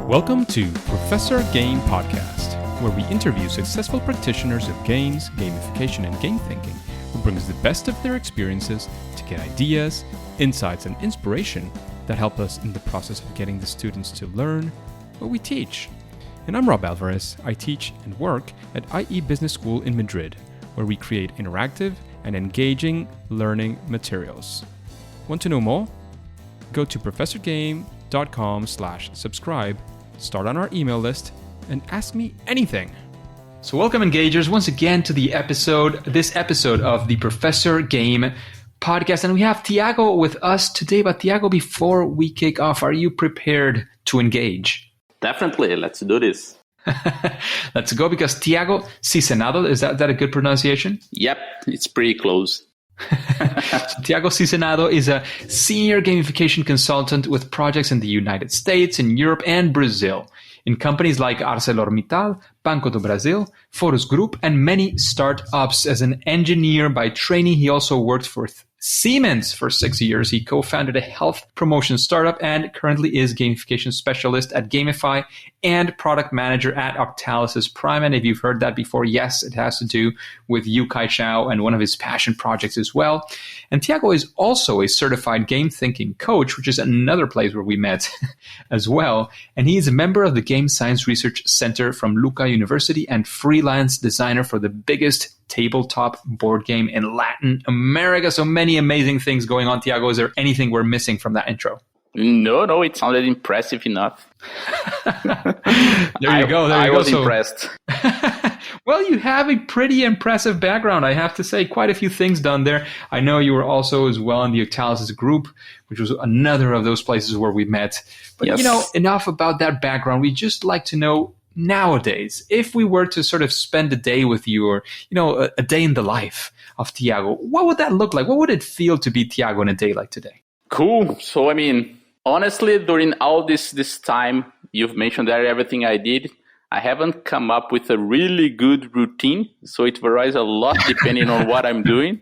Welcome to Professor Game Podcast, where we interview successful practitioners of games, gamification, and game thinking who brings the best of their experiences to get ideas, insights, and inspiration that help us in the process of getting the students to learn what we teach. And I'm Rob Alvarez. I teach and work at IE Business School in Madrid, where we create interactive and engaging learning materials. Want to know more? Go to professorgame.com/subscribe, start on our email list, and ask me anything. So welcome, engagers, once again to this episode of the Professor Game Podcast. And we have Tiago with us today. But Tiago, before we kick off, are you prepared to engage? Definitely. Let's do this. Let's go, because Tiago Sizenando, is that a good pronunciation? Yep, it's pretty close. So Tiago Sizenando is a senior gamification consultant with projects in the United States, in Europe, and Brazil, in companies like Arcelor Mittal, Banco do Brasil, Forus Group, and many startups. As an engineer by training, he also worked for Siemens for 6 years. He co-founded a health promotion startup and currently is Gamification Specialist at Gamiphy and Product Manager at Octalysis Prime. And if you've heard that before, yes, it has to do with Yu Kai Chao and one of his passion projects as well. And Tiago is also a certified game thinking coach, which is another place where we met as well. And he is a member of the Game Science Research Center from Lucca University and freelance designer for the biggest tabletop board game in Latin America. So many amazing things going on. Tiago, is there anything we're missing from that intro? No, it sounded impressive enough. There you go. I was impressed. Well, you have a pretty impressive background, I have to say. Quite a few things done there. I know you were also as well in the Octalysis group, which was another of those places where we met. But, yes. Enough about that background. We'd just like to know, nowadays, if we were to sort of spend a day with you, or, a day in the life of Tiago, what would that look like? What would it feel to be Tiago in a day like today? Cool. So, honestly, during all this time, you've mentioned that everything I did, I haven't come up with a really good routine. So it varies a lot depending on what I'm doing.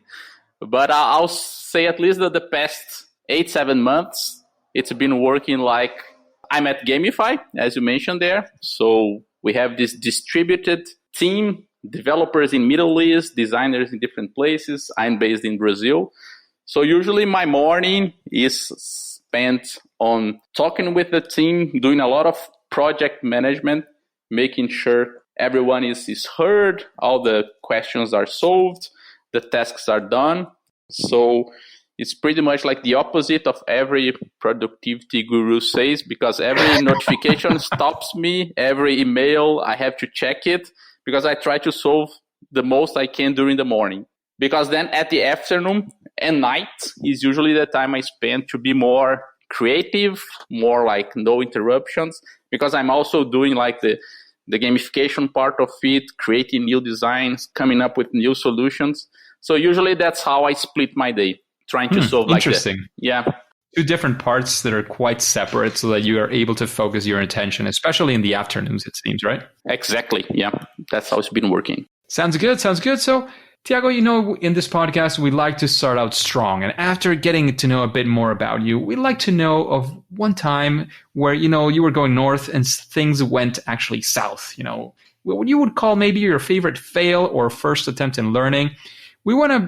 But I'll say at least that the past 8-7 months, it's been working like I'm at Gamiphy, as you mentioned there. So we have this distributed team, developers in Middle East, designers in different places. I'm based in Brazil. So usually my morning is spent on talking with the team, doing a lot of project management, making sure everyone is heard, all the questions are solved, the tasks are done. So it's pretty much like the opposite of every productivity guru says, because every notification stops me, every email, I have to check it, because I try to solve the most I can during the morning. Because then at the afternoon and night is usually the time I spend to be more creative, more like no interruptions, because I'm also doing like the gamification part of it, creating new designs, coming up with new solutions. So usually that's how I split my day. Trying to solve like that. Interesting. Yeah. Two different parts that are quite separate so that you are able to focus your attention, especially in the afternoons, it seems, right? Exactly. Yeah. That's how it's been working. Sounds good. So, Tiago, in this podcast, we like to start out strong. And after getting to know a bit more about you, we'd like to know of one time where, you were going north and things went actually south. What you would call maybe your favorite fail or first attempt in learning. We want to,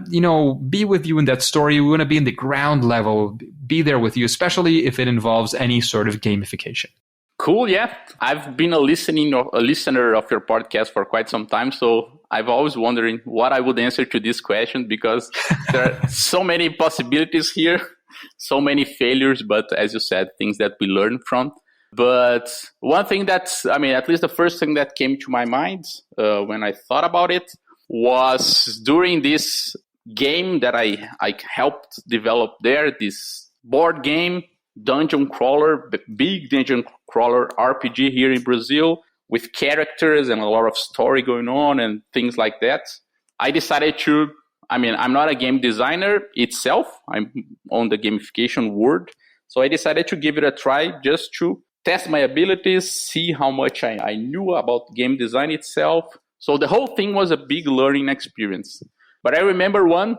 be with you in that story. We want to be in the ground level, be there with you, especially if it involves any sort of gamification. Cool, yeah. I've been a listener of your podcast for quite some time, so I've always wondering what I would answer to this question, because there are so many possibilities here, so many failures, but as you said, things that we learn from. But one thing that's, at least the first thing that came to my mind when I thought about it, was during this game that I helped develop there, this board game, dungeon crawler, big dungeon crawler RPG here in Brazil, with characters and a lot of story going on and things like that. I decided to, I'm not a game designer itself, I'm on the gamification world, so I decided to give it a try just to test my abilities, see how much I knew about game design itself. So the whole thing was a big learning experience. But I remember one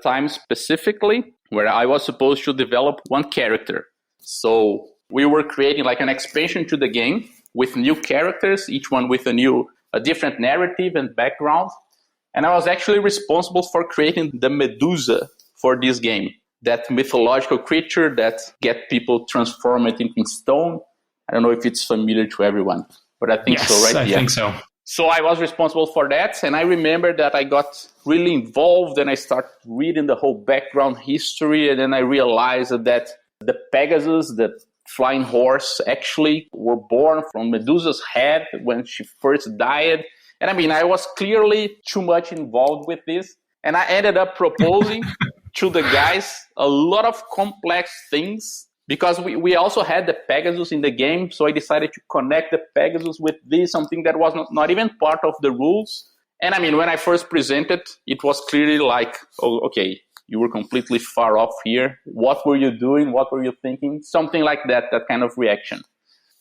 time specifically where I was supposed to develop one character. So we were creating like an expansion to the game with new characters, each one with a different narrative and background. And I was actually responsible for creating the Medusa for this game, that mythological creature that get people transformed into stone. I don't know if it's familiar to everyone, but I think so, right? I think so. So I was responsible for that. And I remember that I got really involved and I started reading the whole background history. And then I realized that the Pegasus, the flying horse, actually were born from Medusa's head when she first died. And I mean, I was clearly too much involved with this. And I ended up proposing to the guys a lot of complex things because we also had the Pegasus in the game. So I decided to connect the Pegasus with this, something that was not even part of the rules. And I mean, when I first presented, it was clearly like, oh, okay, you were completely far off here. What were you doing? What were you thinking? Something like that kind of reaction.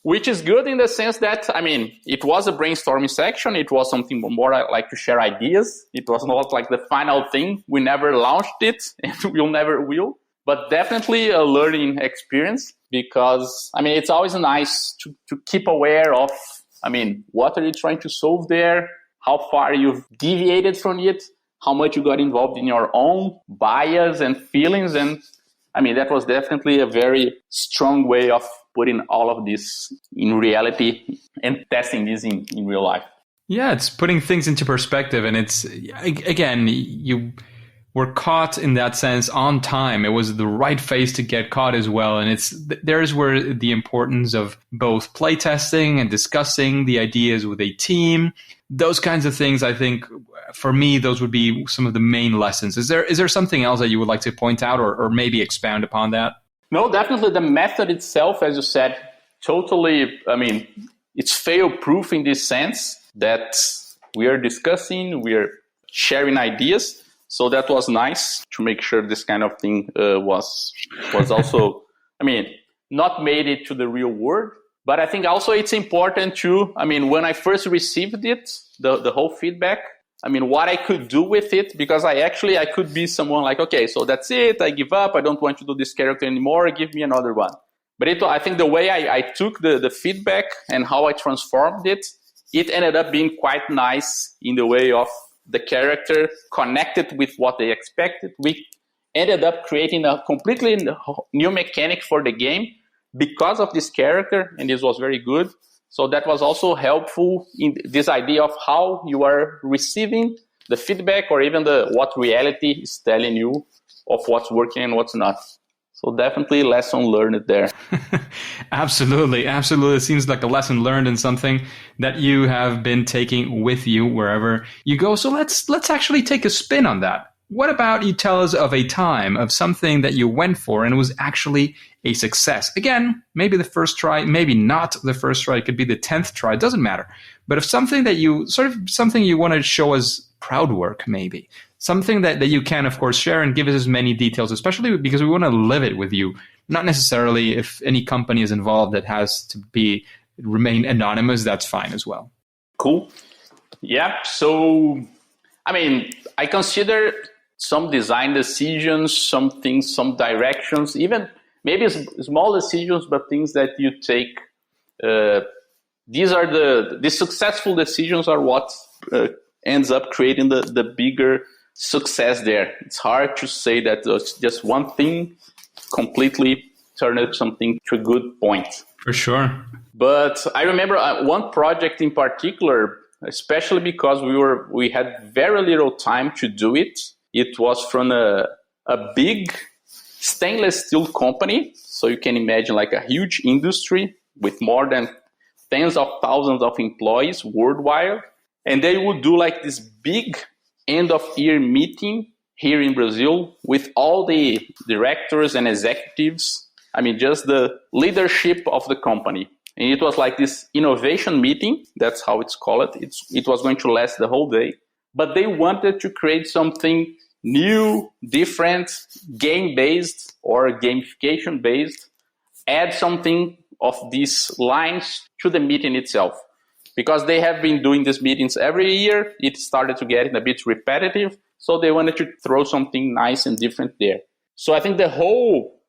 Which is good in the sense that, I mean, it was a brainstorming section. It was something more like to share ideas. It was not like the final thing. We never launched it and we'll never will. But definitely a learning experience because, I mean, it's always nice to keep aware of, I mean, what are you trying to solve there? How far you've deviated from it? How much you got involved in your own bias and feelings. And I mean, that was definitely a very strong way of putting all of this in reality and testing this in real life. Yeah, it's putting things into perspective. And it's, again, you were caught in that sense on time. It was the right phase to get caught as well. And there's where the importance of both playtesting and discussing the ideas with a team, those kinds of things, I think, for me, those would be some of the main lessons. Is there something else that you would like to point out or maybe expound upon that? No, definitely the method itself, as you said, totally, I mean, it's fail-proof in this sense that we are discussing, we are sharing ideas. So that was nice to make sure this kind of thing was also, I mean, not made it to the real world. But I think also it's important to, I mean, when I first received it, the whole feedback, I mean, what I could do with it, because I could be someone like, okay, so that's it. I give up. I don't want to do this character anymore. Give me another one. But I think the way I took the feedback and how I transformed it ended up being quite nice in the way of the character connected with what they expected. We ended up creating a completely new mechanic for the game because of this character, and this was very good. So that was also helpful in this idea of how you are receiving the feedback or even what reality is telling you of what's working and what's not. So definitely lesson learned there. Absolutely. It seems like a lesson learned and something that you have been taking with you wherever you go. So let's actually take a spin on that. What about you tell us of a time of something that you went for and it was actually a success? Again, maybe the first try, maybe not the first try. It could be the 10th try. It doesn't matter. But if something that you want to show as proud work, maybe something that you can, of course, share and give us as many details, especially because we want to live it with you. Not necessarily if any company is involved that has to remain anonymous, that's fine as well. Cool. Yeah. So, I mean, I consider some design decisions, some things, some directions, even maybe small decisions, but things that you take. These are the successful decisions are what ends up creating the bigger success there. It's hard to say that just one thing completely turned something to a good point. For sure. But I remember one project in particular, especially because we had very little time to do it. It was from a big stainless steel company. So you can imagine like a huge industry with more than tens of thousands of employees worldwide. And they would do like this big end of year meeting here in Brazil with all the directors and executives. I mean, just the leadership of the company. And it was like this innovation meeting. That's how it's called. It was going to last the whole day. But they wanted to create something new, different, game-based or gamification-based, add something of these lines to the meeting itself. Because they have been doing these meetings every year, it started to get a bit repetitive. So they wanted to throw something nice and different there. So I think the whole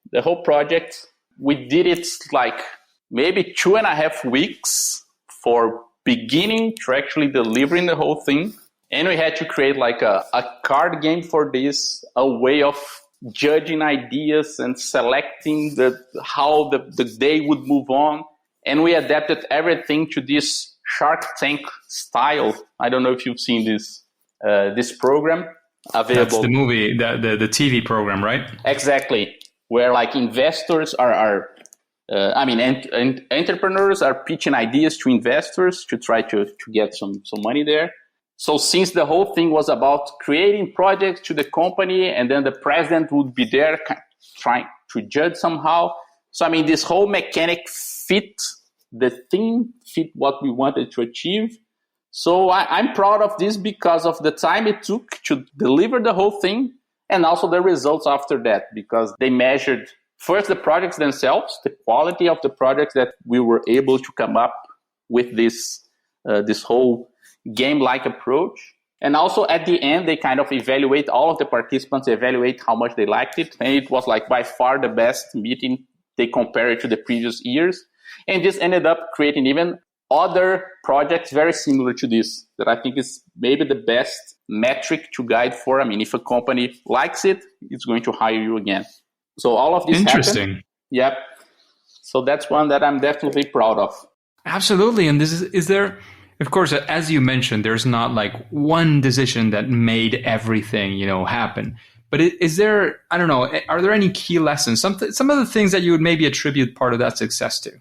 project we did it like maybe 2.5 weeks for beginning to actually delivering the whole thing. And we had to create like a card game for this, a way of judging ideas and selecting how the day would move on. And we adapted everything to this Shark Tank style. I don't know if you've seen this program available. That's the movie, the TV program, right? Exactly. Where like investors entrepreneurs are pitching ideas to investors to try to get some money there. So since the whole thing was about creating projects to the company, and then the president would be there trying to judge somehow. So, I mean, this whole mechanic fit the theme, fit what we wanted to achieve. So I'm proud of this because of the time it took to deliver the whole thing, and also the results after that, because they measured first the projects themselves, the quality of the projects that we were able to come up with this whole game-like approach. And also at the end, they kind of evaluate, all of the participants evaluate how much they liked it. And it was like by far the best meeting. They compare it to the previous years. And this ended up creating even other projects very similar to this, that I think is maybe the best metric to guide for. I mean, if a company likes it, it's going to hire you again. So all of this Interesting. happened. Yep. So that's one that I'm definitely proud of. Absolutely. And is there, of course, as you mentioned, there's not like one decision that made everything, happen. But is there, I don't know, are there any key lessons, some of the things that you would maybe attribute part of that success to?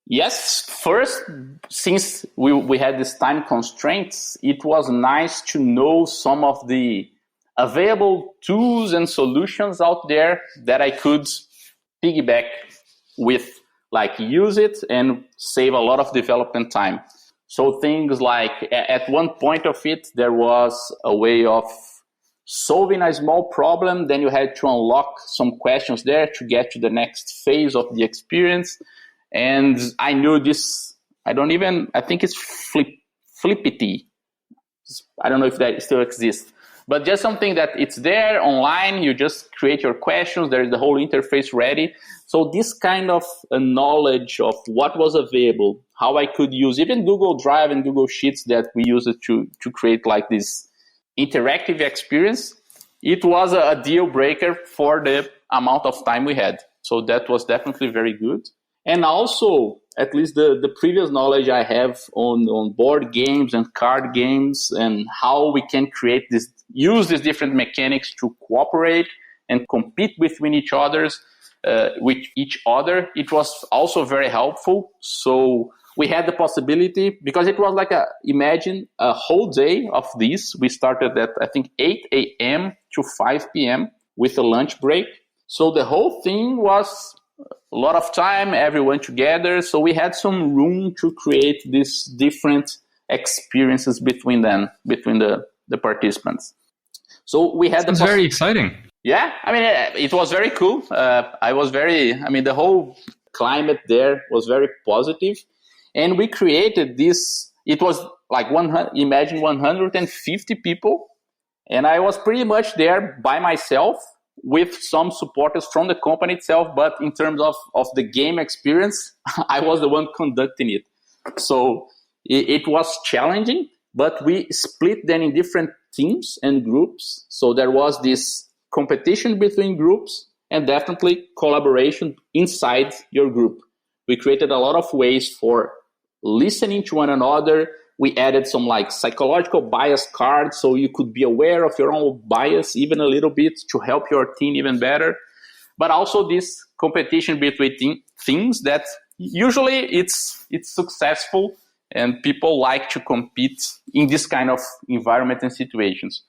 Yes. First, since we had this time constraints, it was nice to know some of the available tools and solutions out there that I could piggyback with, like use it and save a lot of development time. So things like at one point of it, there was a way of solving a small problem. Then you had to unlock some questions there to get to the next phase of the experience. And I knew this, I think it's Flippity. I don't know if that still exists. But just something that it's there online, you just create your questions, there is the whole interface ready. So this kind of knowledge of what was available, how I could use even Google Drive and Google Sheets that we used to create like this interactive experience, it was a deal breaker for the amount of time we had. So that was definitely very good. And also, at least the previous knowledge I have on board games and card games and how we can use these different mechanics to cooperate and compete between each other, it was also very helpful. So we had the possibility, because it was like imagine a whole day of this. We started at, I think, 8 a.m. to 5 p.m. with a lunch break. So the whole thing was a lot of time, everyone together. So we had some room to create these different experiences between the participants. So we had very exciting. Yeah, I mean, it was very cool. The whole climate there was very positive. And we created this, it was like 150 people. And I was pretty much there by myself with some supporters from the company itself. But in terms of the game experience, I was the one conducting it. So it was challenging, but we split them in different teams and groups. So there was this competition between groups and definitely collaboration inside your group. We created a lot of ways for listening to one another. We added some like psychological bias cards so you could be aware of your own bias even a little bit to help your team even better. But also this competition between things that usually it's successful and people like to compete in this kind of environment and situations.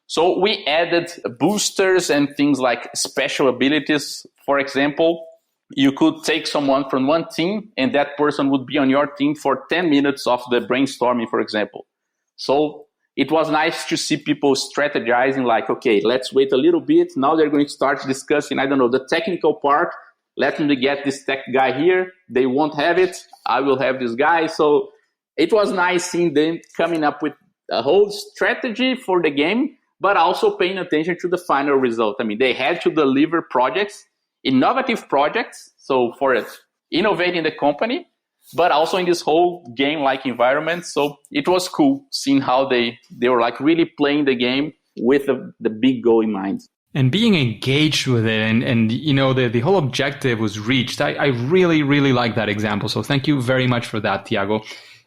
So we added boosters and things like special abilities. For example, you could take someone from one team and that person would be on your team for 10 minutes of the brainstorming, for example. So it was nice to see people strategizing like, okay, let's wait a little bit. Now they're going to start discussing, the technical part. Let me get this tech guy here. They won't have it. I will have this guy. So it was nice seeing them coming up with a whole strategy for the game, but also paying attention to the final result. I mean, they had to deliver projects. innovative projects, so for it, innovating the company, but also in this whole game-like environment. So it was cool seeing how they were like really playing the game with the big goal in mind. And being engaged with it and you know, the whole objective was reached. I really, really like that example. So thank you very much for that, Tiago.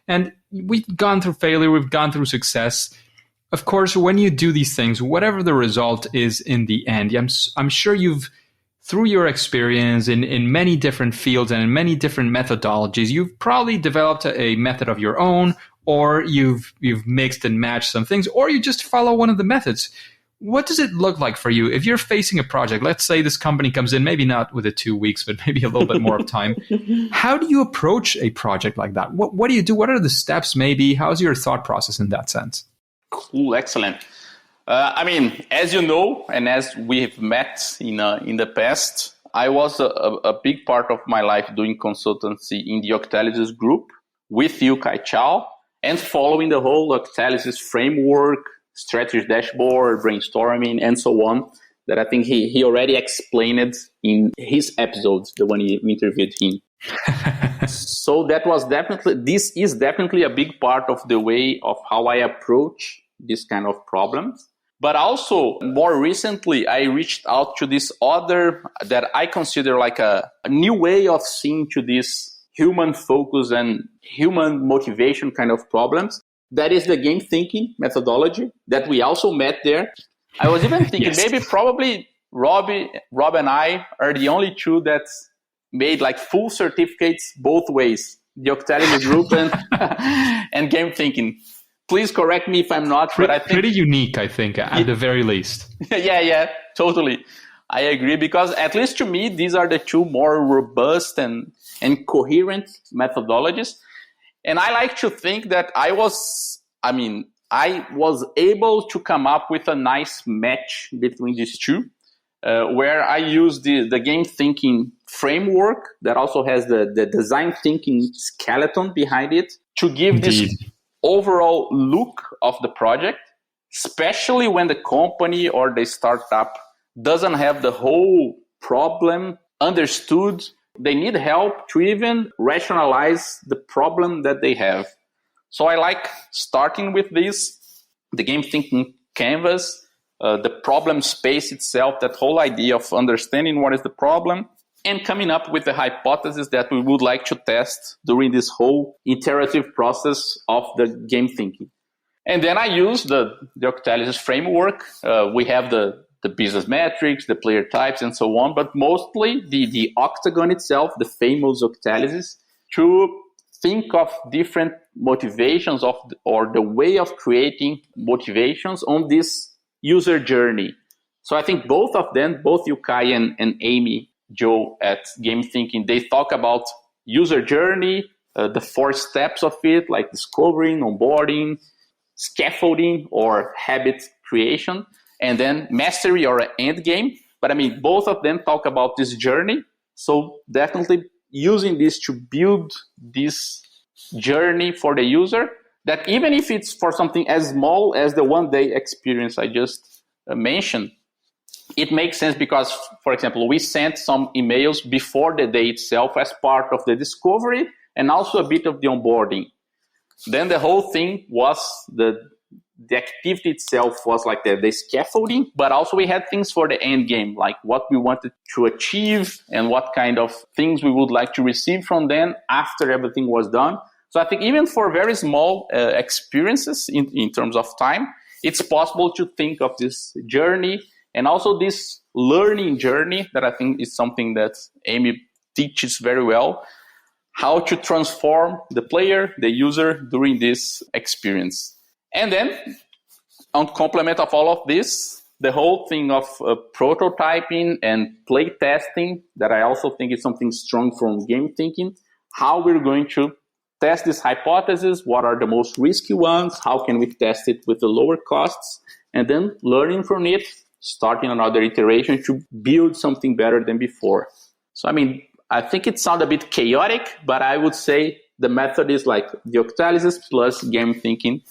And we've gone through failure, we've gone through success. Of course, when you do these things, whatever the result is in the end, I'm sure you've, through your experience in many different fields and in many different methodologies, you've probably developed a method of your own, or you've mixed and matched some things, or you just follow one of the methods. What does it look like for you if you're facing a project? Let's say this company comes in, maybe not with the 2 weeks, but maybe a little bit more of time. How do you approach a project like that? What do you do? What are the steps maybe? How's your thought process in that sense? Cool, excellent. I mean, as you know, and as we've met in the past, I was a big part of my life doing consultancy in the Octalysis group with you, Kai Chao, and following the whole Octalysis framework, strategy dashboard, brainstorming, and so on, that I think he already explained it in his episodes, the one we interviewed him. So this is definitely a big part of the way of how I approach this kind of problems. But also, more recently, I reached out to this other, that I consider like a new way of seeing to this human focus and human motivation kind of problems. That is the game thinking methodology that we also met there. I was even thinking maybe probably Rob and I are the only two that made like full certificates both ways, the Octalysis group and game thinking. Please correct me if I'm not, but I think pretty unique, I think, at the very least. Yeah, totally. I agree, because at least to me, these are the two more robust and coherent methodologies. And I like to think that I was able to come up with a nice match between these two, where I use the game thinking framework that also has the design thinking skeleton behind it to give this overall look of the project, especially when the company or the startup doesn't have the whole problem understood. They need help to even rationalize the problem that they have. So I like starting with this, the game thinking canvas, the problem space itself, that whole idea of understanding what is the problem, and coming up with the hypothesis that we would like to test during this whole iterative process of the game thinking. And then I use the Octalysis framework. We have the business metrics, the player types, and so on, but mostly the octagon itself, the famous Octalysis, to think of different motivations or the way of creating motivations on this user journey. So I think both of them, both you, Kai, and Amy, Joe at Game Thinking, they talk about user journey, the 4 steps of it, like discovering, onboarding, scaffolding, or habit creation, and then mastery or end game. But I mean, both of them talk about this journey. So definitely using this to build this journey for the user, that even if it's for something as small as the one-day experience I just mentioned, it makes sense because, for example, we sent some emails before the day itself as part of the discovery and also a bit of the onboarding. Then the whole thing was the activity itself was like the scaffolding, but also we had things for the end game, like what we wanted to achieve and what kind of things we would like to receive from them after everything was done. So I think even for very small experiences in terms of time, it's possible to think of this journey and also this learning journey that I think is something that Amy teaches very well, how to transform the player, the user during this experience. And then on complement of all of this, the whole thing of prototyping and play testing, that I also think is something strong from game thinking, how we're going to test this hypothesis, what are the most risky ones, how can we test it with the lower costs, and then learning from it, starting another iteration to build something better than before. So, I mean, I think it sounds a bit chaotic, but I would say the method is like the Octalysis plus game thinking,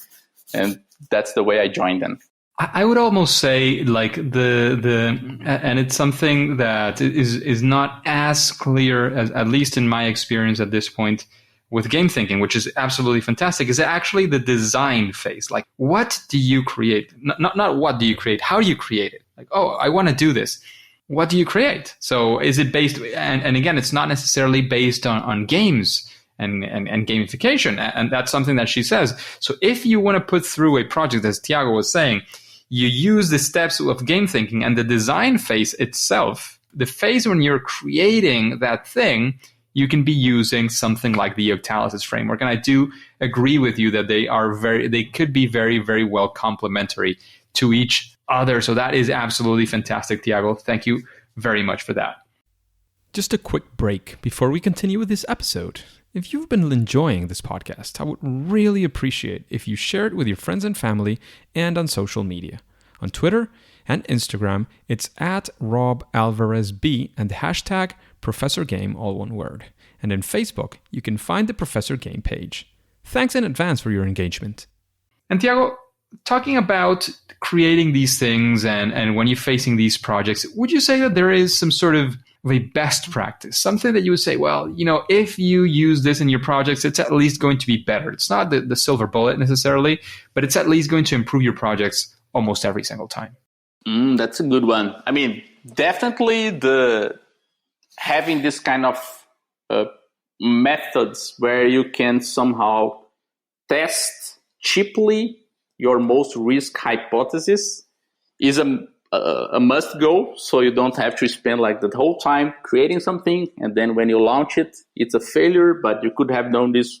and that's the way I joined them. I would almost say like and it's something that is not as clear as, at least in my experience at this point with game thinking, which is absolutely fantastic, is actually the design phase. Like, what do you create? Not what do you create? How do you create it? Like, oh, I want to do this. What do you create? So is it based, and again, it's not necessarily based on games and gamification. And that's something that she says. So if you want to put through a project, as Tiago was saying, you use the steps of game thinking and the design phase itself, the phase when you're creating that thing, you can be using something like the Octalysis framework. And I do agree with you that they could be very, very well complementary to each other. So that is absolutely fantastic, Tiago. Thank you very much for that. Just a quick break before we continue with this episode. If you've been enjoying this podcast, I would really appreciate if you share it with your friends and family and on social media. On Twitter and Instagram, it's @RobAlvarezB and the hashtag ProfessorGame, all one word. And in Facebook, you can find the Professor Game page. Thanks in advance for your engagement. And Tiago, talking about creating these things and when you're facing these projects, would you say that there is some sort of a best practice, something that you would say, well, if you use this in your projects, it's at least going to be better. It's not the silver bullet necessarily, but it's at least going to improve your projects almost every single time. That's a good one. I mean, definitely having this kind of methods where you can somehow test cheaply your most risk hypothesis is a must go. So you don't have to spend like the whole time creating something, and then when you launch it, it's a failure, but you could have done this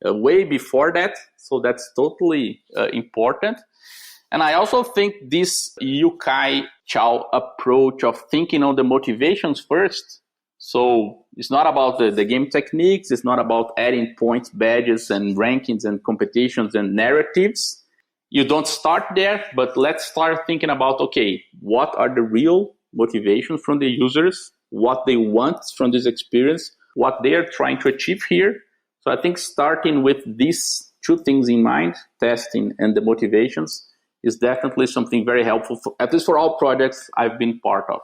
way before that. So that's totally important. And I also think this Yukai Chao approach of thinking on the motivations first. So it's not about the game techniques. It's not about adding points, badges, and rankings and competitions and narratives. You don't start there, but let's start thinking about, okay, what are the real motivations from the users, what they want from this experience, what they are trying to achieve here. So I think starting with these two things in mind, testing and the motivations, is definitely something very helpful, at least for all projects I've been part of.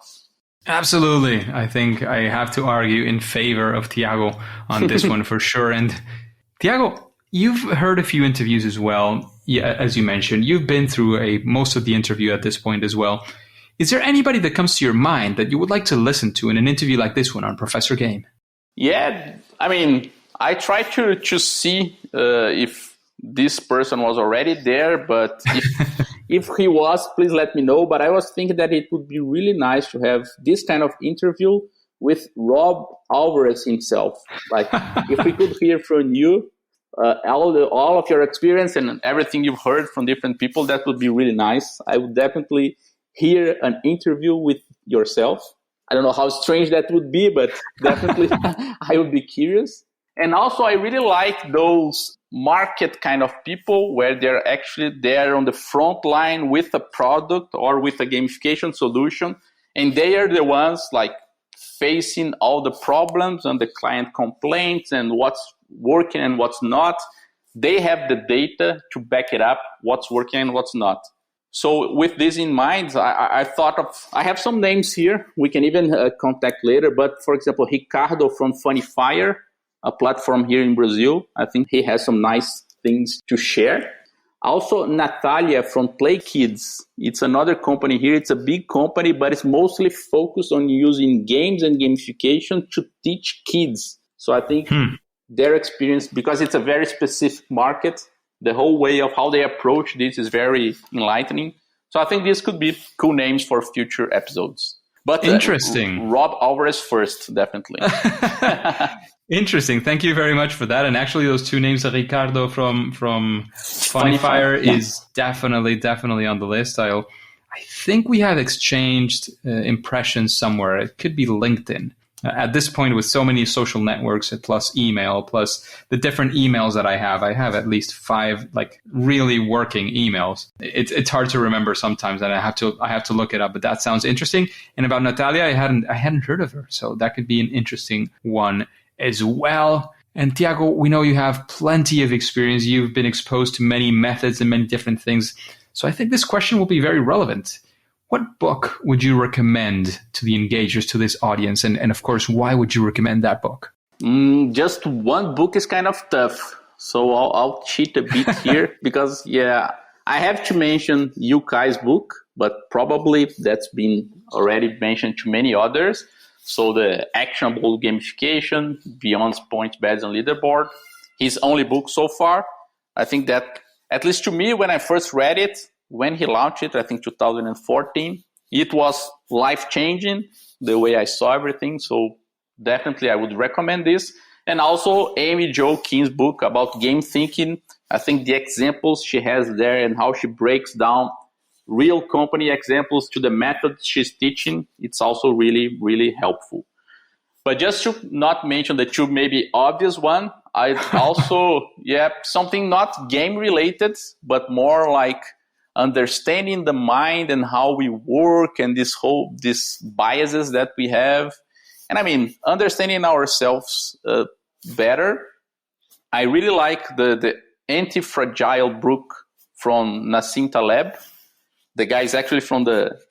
Absolutely. I think I have to argue in favor of Tiago on this one for sure. And Tiago, you've heard a few interviews as well. Yeah, as you mentioned, you've been through most of the interview at this point as well. Is there anybody that comes to your mind that you would like to listen to in an interview like this one on Professor Game? Yeah, I mean, I try to see if this person was already there, but if he was, please let me know. But I was thinking that it would be really nice to have this kind of interview with Rob Alvarez himself. Like, if we could hear from you, all of your experience and everything you've heard from different people, that would be really nice. I would definitely hear an interview with yourself. I don't know how strange that would be, but definitely I would be curious. And also, I really like those market kind of people where they're actually there on the front line with a product or with a gamification solution. And they are the ones like facing all the problems and the client complaints and what's working and what's not. They have the data to back it up, what's working and what's not. So with this in mind, I have some names here. We can even contact later. But for example, Ricardo from Funnyfire, a platform here in Brazil. I think he has some nice things to share. Also, Natalia from Play Kids. It's another company here. It's a big company, but it's mostly focused on using games and gamification to teach kids. So I think their experience, because it's a very specific market, the whole way of how they approach this is very enlightening. So I think this could be cool names for future episodes. But interesting. Rob Alvarez first, definitely. Interesting. Thank you very much for that. And actually, those two names, Ricardo from Funnyfire is definitely on the list. I think we have exchanged impressions somewhere. It could be LinkedIn. At this point, with so many social networks, plus email, plus the different emails that I have at least 5 like really working emails. It's hard to remember sometimes, and I have to look it up. But that sounds interesting. And about Natalia, I hadn't heard of her, so that could be an interesting one as well. And Tiago, we know you have plenty of experience. You've been exposed to many methods and many different things. So I think this question will be very relevant. What book would you recommend to the engagers, to this audience? And of course, why would you recommend that book? Just one book is kind of tough. So I'll cheat a bit here because, I have to mention Yukai's book, but probably that's been already mentioned to many others. So the Actionable Gamification, Beyond Points, Badges, and Leaderboard, his only book so far. I think that, at least to me, when I first read it, when he launched it, I think 2014, it was life-changing, the way I saw everything. So definitely I would recommend this. And also Amy Jo Keen's book about game thinking. I think the examples she has there and how she breaks down real company examples to the method she's teaching, it's also really, really helpful. But just to not mention the two maybe obvious one, I also, something not game related, but more like understanding the mind and how we work and these biases that we have. And I mean, understanding ourselves better. I really like the Anti-Fragile book from Nassim Taleb. The guy is actually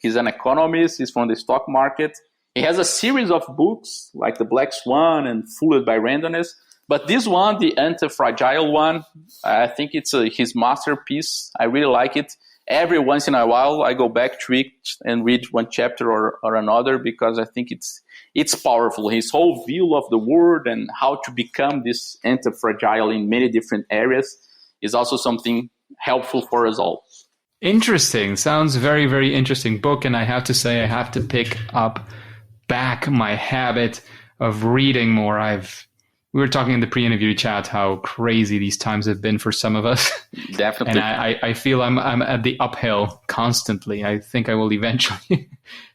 he's an economist, he's from the stock market. He has a series of books like The Black Swan and Fooled by Randomness. But this one, the Anti-Fragile one, I think it's his masterpiece. I really like it. Every once in a while, I go back to it and read one chapter or another because I think it's powerful. His whole view of the world and how to become this anti-fragile in many different areas is also something helpful for us all. Interesting. Sounds very, very interesting book. And I have to say, I have to pick back my habit of reading more. We were talking in the pre-interview chat how crazy these times have been for some of us. Definitely. And I feel I'm at the uphill constantly. I think I will eventually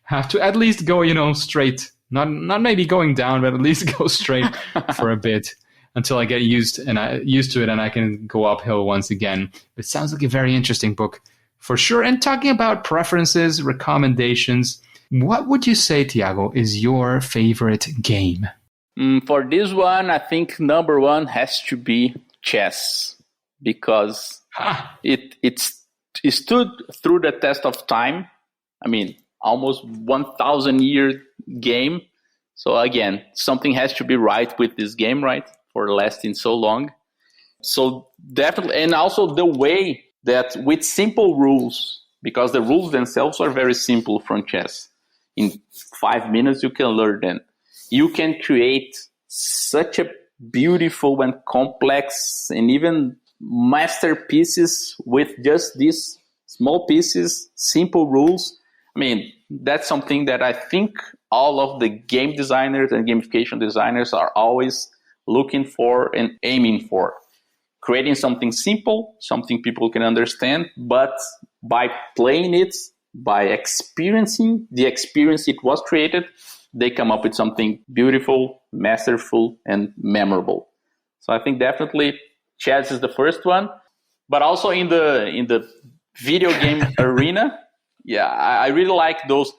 have to at least go, straight. Not maybe going down, but at least go straight for a bit until I get used to it and I can go uphill once again. It sounds like a very interesting book for sure. And talking about preferences, recommendations, what would you say, Tiago, is your favorite game? For this one, I think number one has to be chess because it stood through the test of time. I mean, almost 1,000-year game. So again, something has to be right with this game, right, for lasting so long. So definitely, and also the way that with simple rules, because the rules themselves are very simple from chess. In 5 minutes, you can learn them. You can create such a beautiful and complex and even masterpieces with just these small pieces, simple rules. I mean, that's something that I think all of the game designers and gamification designers are always looking for and aiming for. Creating something simple, something people can understand, but by playing it, by experiencing the experience it was created, they come up with something beautiful, masterful, and memorable. So I think definitely chess is the first one, but also in the video game arena, I really like those.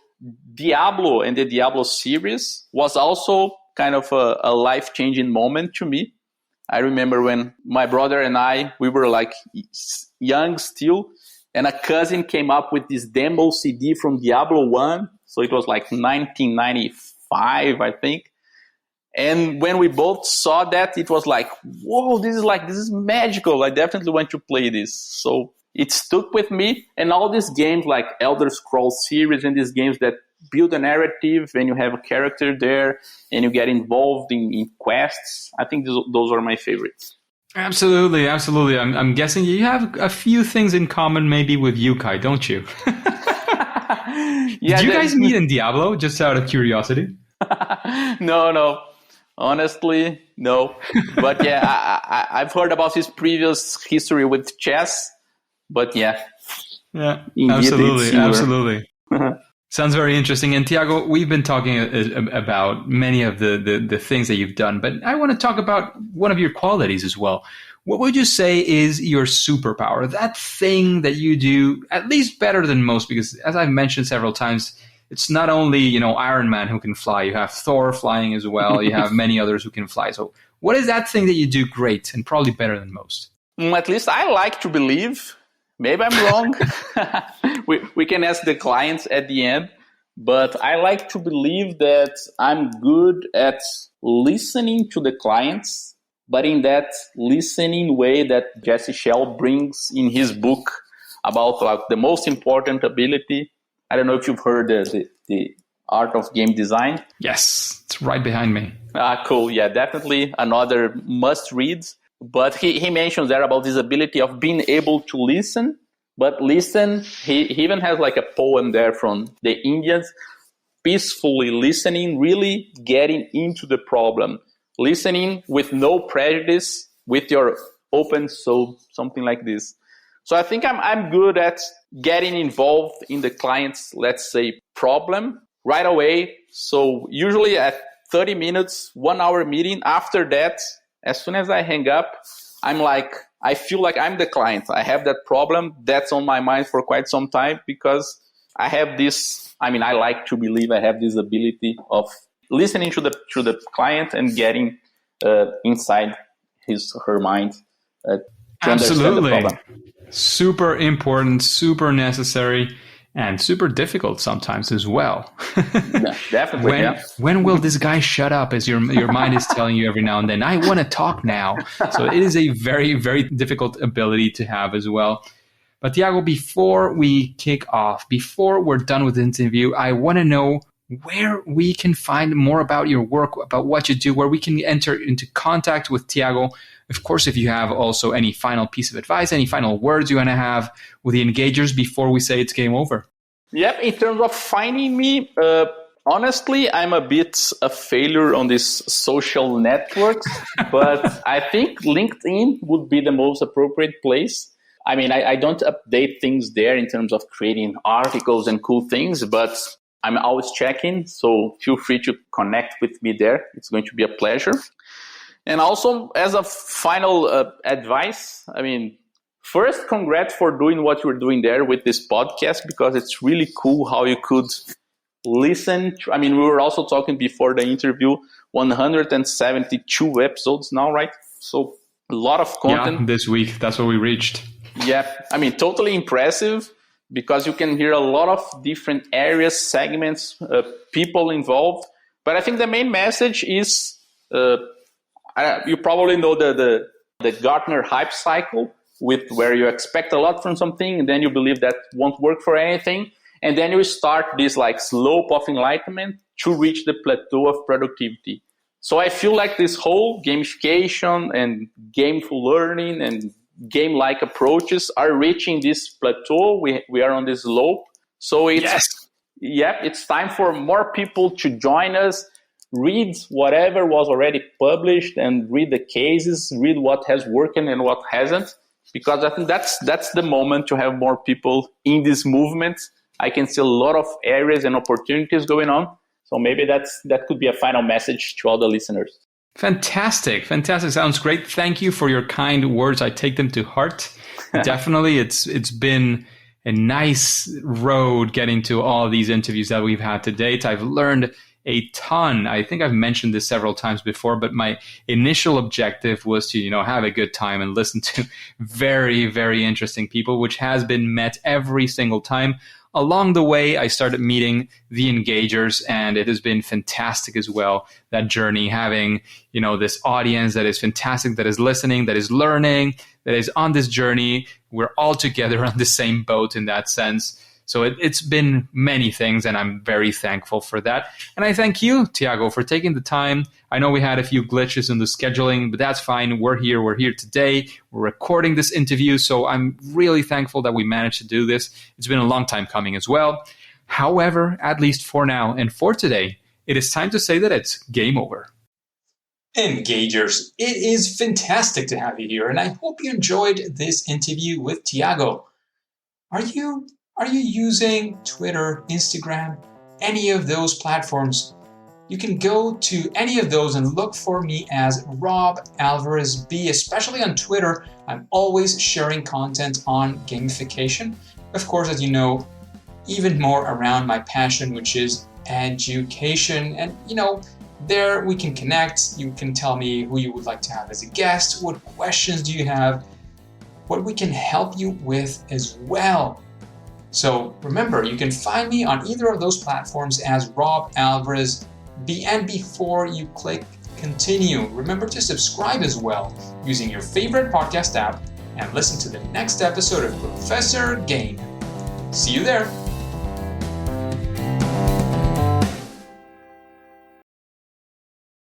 Diablo and the Diablo series was also kind of a life-changing moment to me. I remember when my brother and we were like young still, and a cousin came up with this demo CD from Diablo 1. So it was like 1995, I think. And when we both saw that, it was like, whoa, this is magical. I definitely want to play this. So it stuck with me. And all these games like Elder Scrolls series and these games that build a narrative and you have a character there and you get involved in quests, I think those are my favorites. Absolutely, absolutely. I'm guessing you have a few things in common maybe with Yukai, don't you? Did you guys meet in Diablo, just out of curiosity? No. Honestly, no. But I've heard about his previous history with chess. But yeah, absolutely. Sounds very interesting. And Tiago, we've been talking about many of the things that you've done, but I want to talk about one of your qualities as well. What would you say is your superpower? That thing that you do at least better than most, because as I've mentioned several times, it's not only, Iron Man who can fly. You have Thor flying as well. You have many others who can fly. So what is that thing that you do great and probably better than most? At least I like to believe Maybe I'm wrong. we can ask the clients at the end. But I like to believe that I'm good at listening to the clients, but in that listening way that Jesse Shell brings in his book about like the most important ability. I don't know if you've heard the Art of Game Design. Yes, it's right behind me. Cool. Yeah, definitely another must read. But he mentions there about this ability of being able to listen. But listen, he even has like a poem there from the Indians, peacefully listening, really getting into the problem, listening with no prejudice, with your open soul, something like this. So I think I'm good at getting involved in the client's, let's say, problem right away. So usually at 30 minutes, 1 hour meeting, after that, as soon as I hang up, I feel like I'm the client. I have that problem that's on my mind for quite some time because I have this, I like to believe I have this ability of listening to the client and getting inside his or her mind to understand the problem. Super important, super necessary, and super difficult sometimes as well. Yeah, definitely. When will this guy shut up, as your mind is telling you every now and then? I want to talk now. So it is a very, very difficult ability to have as well. But Tiago, before we kick off, before we're done with the interview, I want to know where we can find more about your work, about what you do, where we can enter into contact with Tiago. Of course, if you have also any final piece of advice, any final words you want to have with the engagers before we say it's game over. Yep, in terms of finding me, honestly, I'm a bit a failure on these social networks, but I think LinkedIn would be the most appropriate place. I don't update things there in terms of creating articles and cool things, but I'm always checking, so feel free to connect with me there. It's going to be a pleasure. And also, as a final advice, first, congrats for doing what you're doing there with this podcast, because it's really cool how you could listen. We were also talking before the interview, 172 episodes now, right? So a lot of content. Yeah, this week, that's what we reached. Yeah, totally impressive, because you can hear a lot of different areas, segments, people involved. But I think the main message is, you probably know the Gartner hype cycle, with where you expect a lot from something and then you believe that won't work for anything. And then you start this like slope of enlightenment to reach the plateau of productivity. So I feel like this whole gamification and gameful learning and game-like approaches are reaching this plateau. We are on this slope. So it's time for more people to join us, read whatever was already published and read the cases, read what has worked and what hasn't. Because I think that's the moment to have more people in this movement. I can see a lot of areas and opportunities going on. So maybe that could be a final message to all the listeners. Fantastic. Sounds great. Thank you for your kind words. I take them to heart. Definitely, it's been a nice road getting to all these interviews that we've had to date. I've learned a ton. I think I've mentioned this several times before, but my initial objective was to, have a good time and listen to very, very interesting people, which has been met every single time. Along the way, I started meeting the engagers, and it has been fantastic as well, that journey, having, this audience that is fantastic, that is listening, that is learning, that is on this journey. We're all together on the same boat in that sense. So it's been many things, and I'm very thankful for that. And I thank you, Tiago, for taking the time. I know we had a few glitches in the scheduling, but that's fine. We're here today. We're recording this interview, so I'm really thankful that we managed to do this. It's been a long time coming as well. However, at least for now and for today, it is time to say that it's game over. Engagers, it is fantastic to have you here, and I hope you enjoyed this interview with Tiago. Are you using Twitter, Instagram, any of those platforms? You can go to any of those and look for me as Rob Alvarez B. Especially on Twitter, I'm always sharing content on gamification. Of course, as you know, even more around my passion, which is education. And, there we can connect. You can tell me who you would like to have as a guest. What questions do you have? what we can help you with as well. So remember, you can find me on either of those platforms as Rob Alvarez. And before you click continue, remember to subscribe as well using your favorite podcast app and listen to the next episode of Professor Game. See you there.